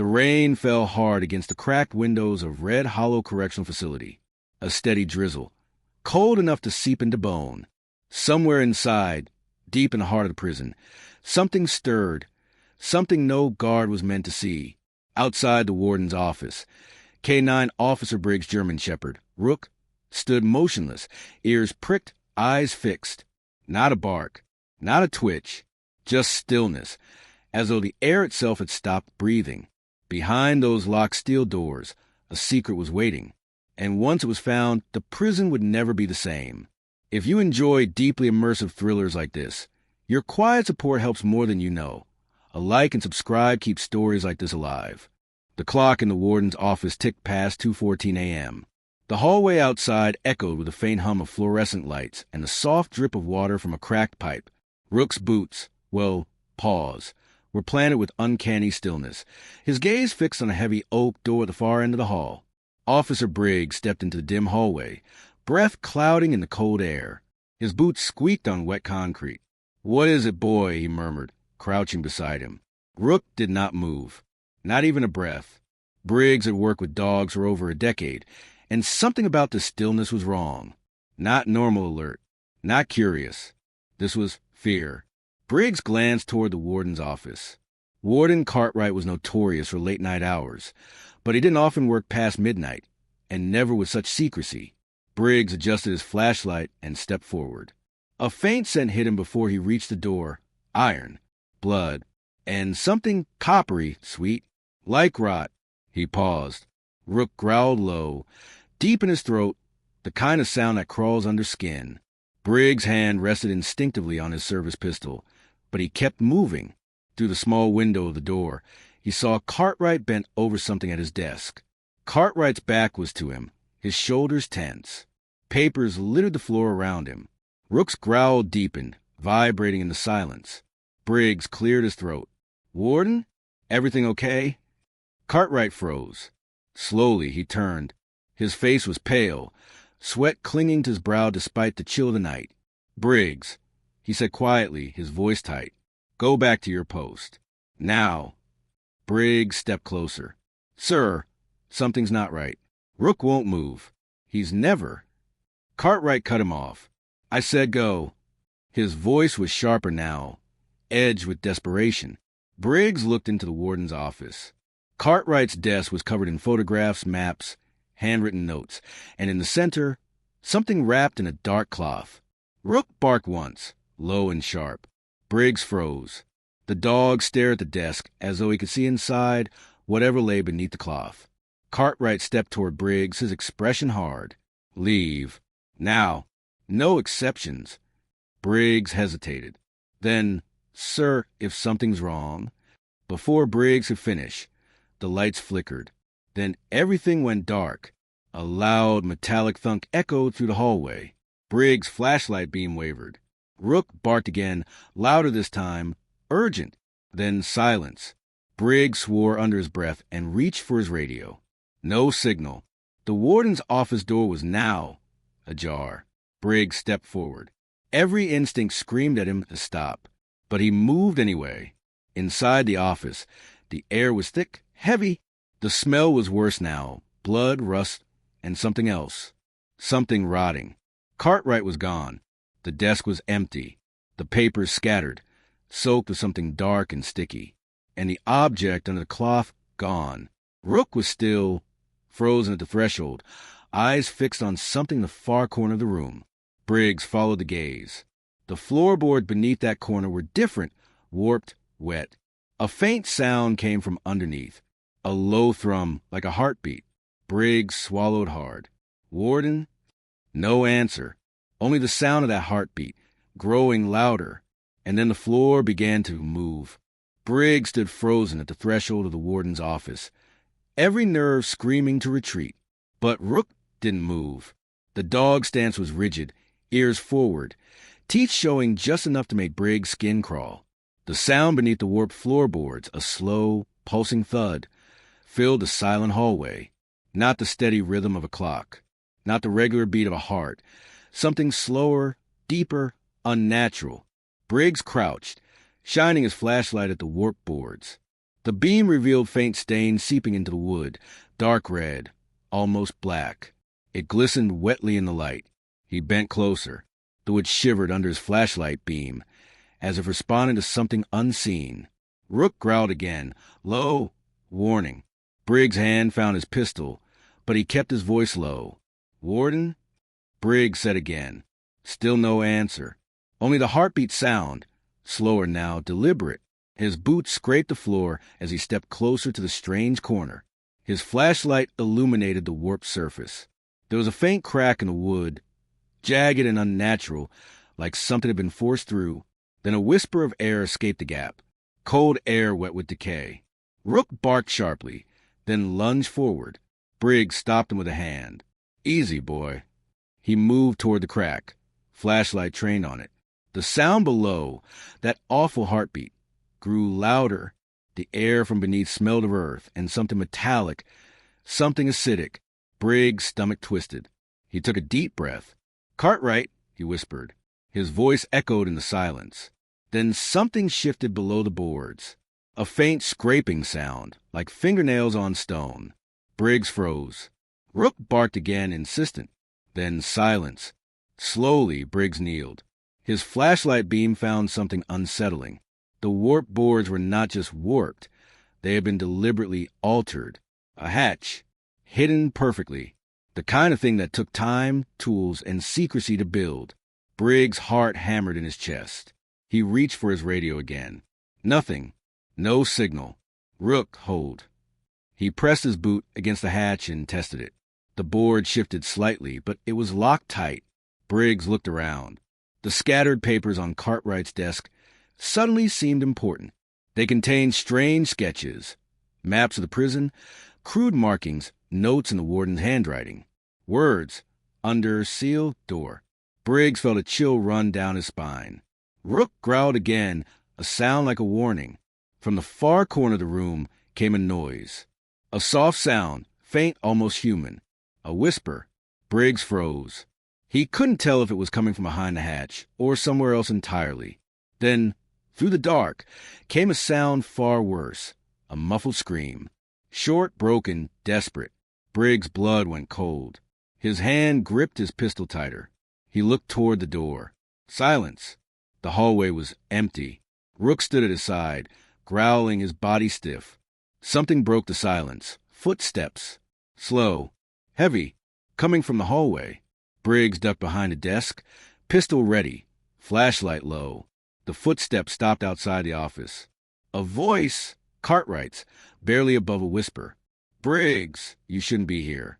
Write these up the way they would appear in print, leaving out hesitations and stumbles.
The rain fell hard against the cracked windows of Red Hollow Correctional Facility. A steady drizzle, cold enough to seep into bone. Somewhere inside, deep in the heart of the prison, something stirred, something no guard was meant to see. Outside the warden's office, K9 Officer Briggs German Shepherd, Rook, stood motionless, ears pricked, eyes fixed. Not a bark, not a twitch, just stillness, as though the air itself had stopped breathing. Behind those locked steel doors, a secret was waiting, and once it was found, the prison would never be the same. If you enjoy deeply immersive thrillers like this, your quiet support helps more than you know. A like and subscribe keeps stories like this alive. The clock in the warden's office ticked past 2:14 a.m. The hallway outside echoed with a faint hum of fluorescent lights and the soft drip of water from a cracked pipe. Rook's boots, paws, were planted with uncanny stillness, his gaze fixed on a heavy oak door at the far end of the hall. Officer Briggs stepped into the dim hallway, breath clouding in the cold air. His boots squeaked on wet concrete. "What is it, boy?" he murmured, crouching beside him. Rook did not move, not even a breath. Briggs had worked with dogs for over a decade, and something about the stillness was wrong. Not normal alert, not curious. This was fear. Briggs glanced toward the warden's office. Warden Cartwright was notorious for late-night hours, but he didn't often work past midnight, and never with such secrecy. Briggs adjusted his flashlight and stepped forward. A faint scent hit him before he reached the door. Iron, blood, and something coppery, sweet, like rot. He paused. Rook growled low, deep in his throat, the kind of sound that crawls under skin. Briggs' hand rested instinctively on his service pistol, but he kept moving. Through the small window of the door, he saw Cartwright bent over something at his desk. Cartwright's back was to him, his shoulders tense. Papers littered the floor around him. Rook's growl deepened, vibrating in the silence. Briggs cleared his throat. "Warden? Everything okay?" Cartwright froze. Slowly, he turned. His face was pale, sweat clinging to his brow despite the chill of the night. "Briggs," he said quietly, his voice tight. "Go back to your post. Now." Briggs stepped closer. "Sir, something's not right. Rook won't move. He's never." Cartwright cut him off. "I said go." His voice was sharper now, edged with desperation. Briggs looked into the warden's office. Cartwright's desk was covered in photographs, maps, handwritten notes, and in the center, something wrapped in a dark cloth. Rook barked once, low and sharp. Briggs froze. The dog stared at the desk as though he could see inside whatever lay beneath the cloth. Cartwright stepped toward Briggs, his expression hard. "Leave. Now. No exceptions." Briggs hesitated. Then, "Sir, if something's wrong." Before Briggs could finish, the lights flickered. Then everything went dark. A loud, metallic thunk echoed through the hallway. Briggs' flashlight beam wavered. Rook barked again, louder this time, urgent. Then silence. Briggs swore under his breath and reached for his radio. No signal. The warden's office door was now ajar. Briggs stepped forward. Every instinct screamed at him to stop, but he moved anyway. Inside the office, the air was thick, heavy. The smell was worse now, blood, rust, and something else. Something rotting. Cartwright was gone. The desk was empty. The papers scattered, soaked with something dark and sticky. And the object under the cloth gone. Rook was still, frozen at the threshold, eyes fixed on something in the far corner of the room. Briggs followed the gaze. The floorboards beneath that corner were different, warped, wet. A faint sound came from underneath, a low thrum like a heartbeat. Briggs swallowed hard. "Warden?" No answer, only the sound of that heartbeat, growing louder, and then the floor began to move. Briggs stood frozen at the threshold of the warden's office, every nerve screaming to retreat. But Rook didn't move. The dog stance was rigid, ears forward, teeth showing just enough to make Briggs' skin crawl. The sound beneath the warped floorboards, a slow, pulsing thud, filled the silent hallway. Not the steady rhythm of a clock, not the regular beat of a heart. Something slower, deeper, unnatural. Briggs crouched, shining his flashlight at the warped boards. The beam revealed faint stains seeping into the wood, dark red, almost black. It glistened wetly in the light. He bent closer. The wood shivered under his flashlight beam, as if responding to something unseen. Rook growled again. Low. Warning. Briggs' hand found his pistol, but he kept his voice low. Warden? Briggs said again. Still no answer. Only the heartbeat sound, slower now, deliberate. His boots scraped the floor as he stepped closer to the strange corner. His flashlight illuminated the warped surface. There was a faint crack in the wood, jagged and unnatural, like something had been forced through. Then a whisper of air escaped the gap, cold air wet with decay. Rook barked sharply, then lunged forward. Briggs stopped him with a hand. Easy, boy. He moved toward the crack, flashlight trained on it. The sound below, that awful heartbeat, grew louder. The air from beneath smelled of earth and something metallic, something acidic. Briggs' stomach twisted. He took a deep breath. Cartwright, he whispered. His voice echoed in the silence. Then something shifted below the boards. A faint scraping sound, like fingernails on stone. Briggs froze. Rook barked again, insistent. Then silence. Slowly, Briggs kneeled. His flashlight beam found something unsettling. The warped boards were not just warped. They had been deliberately altered. A hatch, hidden perfectly. The kind of thing that took time, tools, and secrecy to build. Briggs' heart hammered in his chest. He reached for his radio again. Nothing. No signal. Rook, hold. He pressed his boot against the hatch and tested it. The board shifted slightly, but it was locked tight. Briggs looked around. The scattered papers on Cartwright's desk suddenly seemed important. They contained strange sketches, maps of the prison, crude markings, notes in the warden's handwriting. Words, under seal, door. Briggs felt a chill run down his spine. Rook growled again, a sound like a warning. From the far corner of the room came a noise. A soft sound, faint, almost human. A whisper. Briggs froze. He couldn't tell if it was coming from behind the hatch or somewhere else entirely. Then, through the dark, came a sound far worse, a muffled scream. Short, broken, desperate. Briggs' blood went cold. His hand gripped his pistol tighter. He looked toward the door. Silence. The hallway was empty. Rook stood at his side, growling, his body stiff. Something broke the silence. Footsteps. Slow. Heavy. Coming from the hallway. Briggs ducked behind a desk, pistol ready, flashlight low. The footsteps stopped outside the office. A voice, Cartwright's, barely above a whisper. Briggs, you shouldn't be here.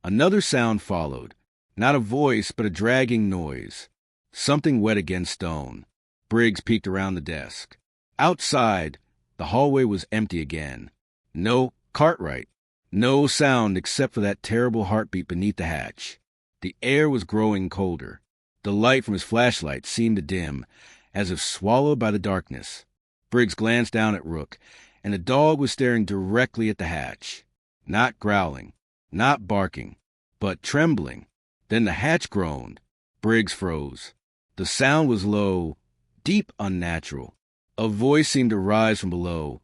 Another sound followed. Not a voice, but a dragging noise. Something wet against stone. Briggs peeked around the desk. Outside, the hallway was empty again. No Cartwright. No sound except for that terrible heartbeat beneath the hatch. The air was growing colder. The light from his flashlight seemed to dim, as if swallowed by the darkness. Briggs glanced down at Rook, and the dog was staring directly at the hatch. Not growling, not barking, but trembling. Then the hatch groaned. Briggs froze. The sound was low, deep, unnatural. A voice seemed to rise from below.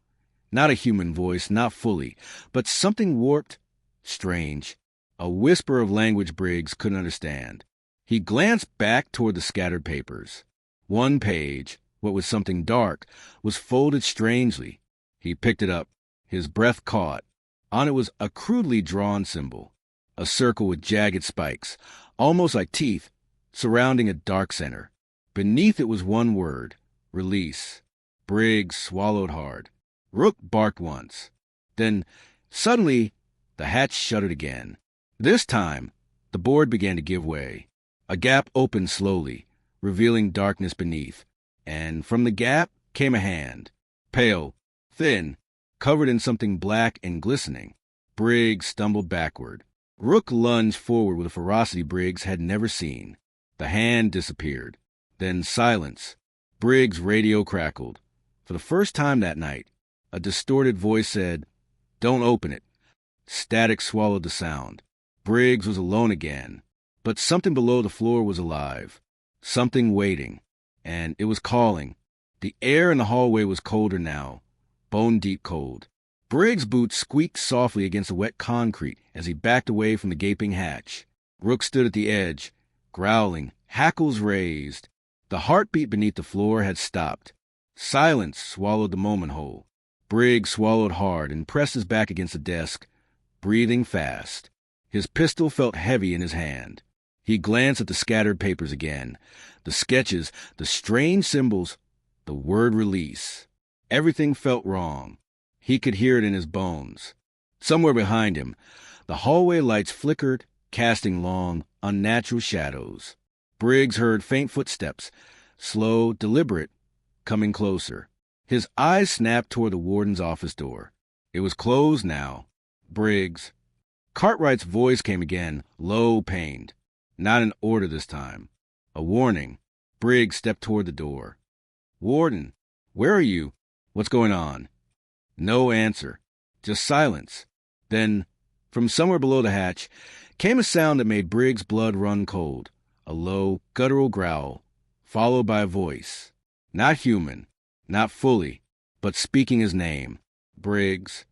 Not a human voice, not fully, but something warped, strange. A whisper of language Briggs couldn't understand. He glanced back toward the scattered papers. One page, what was something dark, was folded strangely. He picked it up. His breath caught. On it was a crudely drawn symbol, a circle with jagged spikes, almost like teeth, surrounding a dark center. Beneath it was one word, release. Briggs swallowed hard. Rook barked once. Then, suddenly, the hatch shuttered again. This time, the board began to give way. A gap opened slowly, revealing darkness beneath, and from the gap came a hand, pale, thin, covered in something black and glistening. Briggs stumbled backward. Rook lunged forward with a ferocity Briggs had never seen. The hand disappeared. Then silence. Briggs' radio crackled. For the first time that night, a distorted voice said, "Don't open it." Static swallowed the sound. Briggs was alone again, but something below the floor was alive. Something waiting, and it was calling. The air in the hallway was colder now, bone-deep cold. Briggs' boots squeaked softly against the wet concrete as he backed away from the gaping hatch. Rook stood at the edge, growling, hackles raised. The heartbeat beneath the floor had stopped. Silence swallowed the moment whole. Briggs swallowed hard and pressed his back against the desk, breathing fast. His pistol felt heavy in his hand. He glanced at the scattered papers again. The sketches, the strange symbols, the word release. Everything felt wrong. He could hear it in his bones. Somewhere behind him, the hallway lights flickered, casting long, unnatural shadows. Briggs heard faint footsteps, slow, deliberate, coming closer. His eyes snapped toward the warden's office door. It was closed now. Briggs. Cartwright's voice came again, low, pained. Not an order this time. A warning. Briggs stepped toward the door. "Warden, where are you? What's going on?" No answer. Just silence. Then, from somewhere below the hatch, came a sound that made Briggs' blood run cold. A low, guttural growl, followed by a voice. Not human, not fully, but speaking his name. Briggs.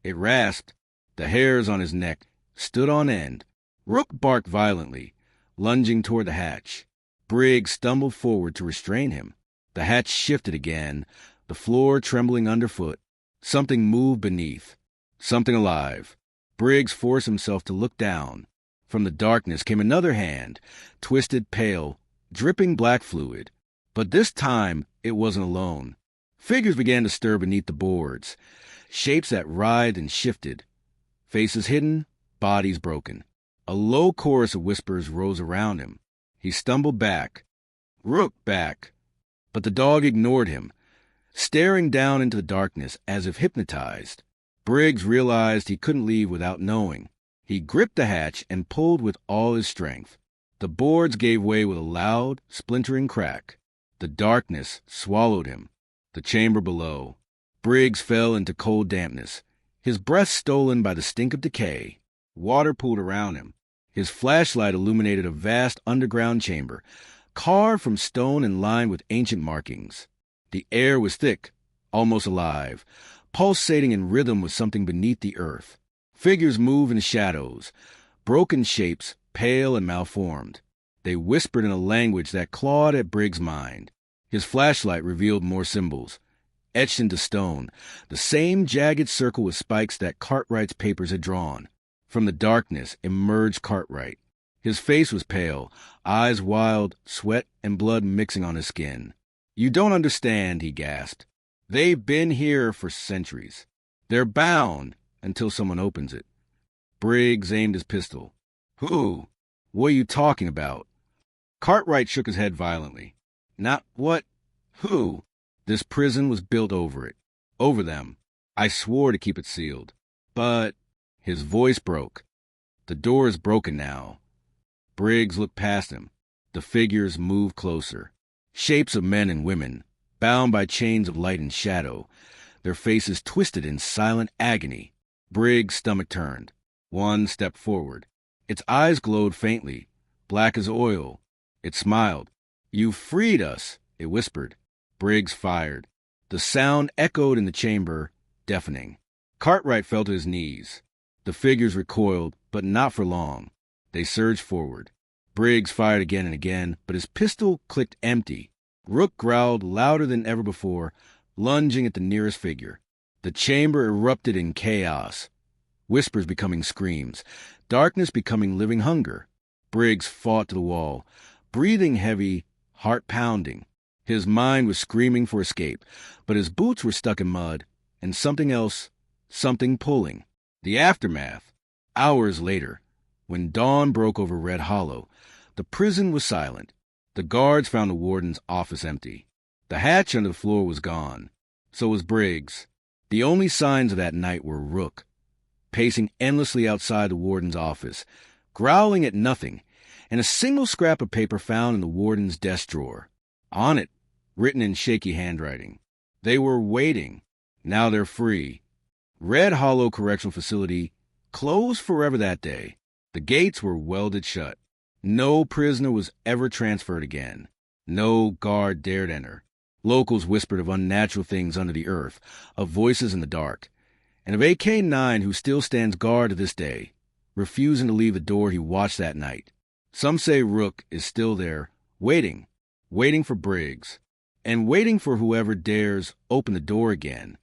It rasped. The hairs on his neck stood on end. Rook barked violently, lunging toward the hatch. Briggs stumbled forward to restrain him. The hatch shifted again, the floor trembling underfoot. Something moved beneath. Something alive. Briggs forced himself to look down. From the darkness came another hand, twisted, pale, dripping black fluid. But this time it wasn't alone. Figures began to stir beneath the boards. Shapes that writhed and shifted. Faces hidden, bodies broken. A low chorus of whispers rose around him. He stumbled back. Rook back. But the dog ignored him, staring down into the darkness as if hypnotized. Briggs realized he couldn't leave without knowing. He gripped the hatch and pulled with all his strength. The boards gave way with a loud, splintering crack. The darkness swallowed him. The chamber below. Briggs fell into cold dampness, his breath stolen by the stink of decay. Water pooled around him. His flashlight illuminated a vast underground chamber, carved from stone and lined with ancient markings. The air was thick, almost alive, pulsating in rhythm with something beneath the earth. Figures moved in shadows, broken shapes, pale and malformed. They whispered in a language that clawed at Briggs' mind. His flashlight revealed more symbols, etched into stone, the same jagged circle with spikes that Cartwright's papers had drawn. From the darkness emerged Cartwright. His face was pale, eyes wild, sweat and blood mixing on his skin. "You don't understand," he gasped. "They've been here for centuries. They're bound until someone opens it." Briggs aimed his pistol. "Who? What are you talking about?" Cartwright shook his head violently. "Not what? Who? This prison was built over it. Over them. I swore to keep it sealed. But—" His voice broke. "The door is broken now." Briggs looked past him. The figures moved closer. Shapes of men and women, bound by chains of light and shadow, their faces twisted in silent agony. Briggs' stomach turned. One stepped forward. Its eyes glowed faintly, black as oil. It smiled. "You freed us," it whispered. Briggs fired. The sound echoed in the chamber, deafening. Cartwright fell to his knees. The figures recoiled, but not for long. They surged forward. Briggs fired again and again, but his pistol clicked empty. Rook growled louder than ever before, lunging at the nearest figure. The chamber erupted in chaos, whispers becoming screams, darkness becoming living hunger. Briggs fought to the wall, breathing heavy, heart pounding. His mind was screaming for escape, but his boots were stuck in mud, and something else, something pulling. The aftermath. Hours later, when dawn broke over Red Hollow, the prison was silent. The guards found the warden's office empty. The hatch under the floor was gone. So was Briggs. The only signs of that night were Rook, pacing endlessly outside the warden's office, growling at nothing, and a single scrap of paper found in the warden's desk drawer. On it, written in shaky handwriting. They were waiting. Now they're free. Red Hollow Correctional Facility closed forever that day. The gates were welded shut. No prisoner was ever transferred again. No guard dared enter. Locals whispered of unnatural things under the earth, of voices in the dark, and of AK-9 who still stands guard to this day, refusing to leave the door he watched that night. Some say Rook is still there, waiting for Briggs, and waiting for whoever dares open the door again.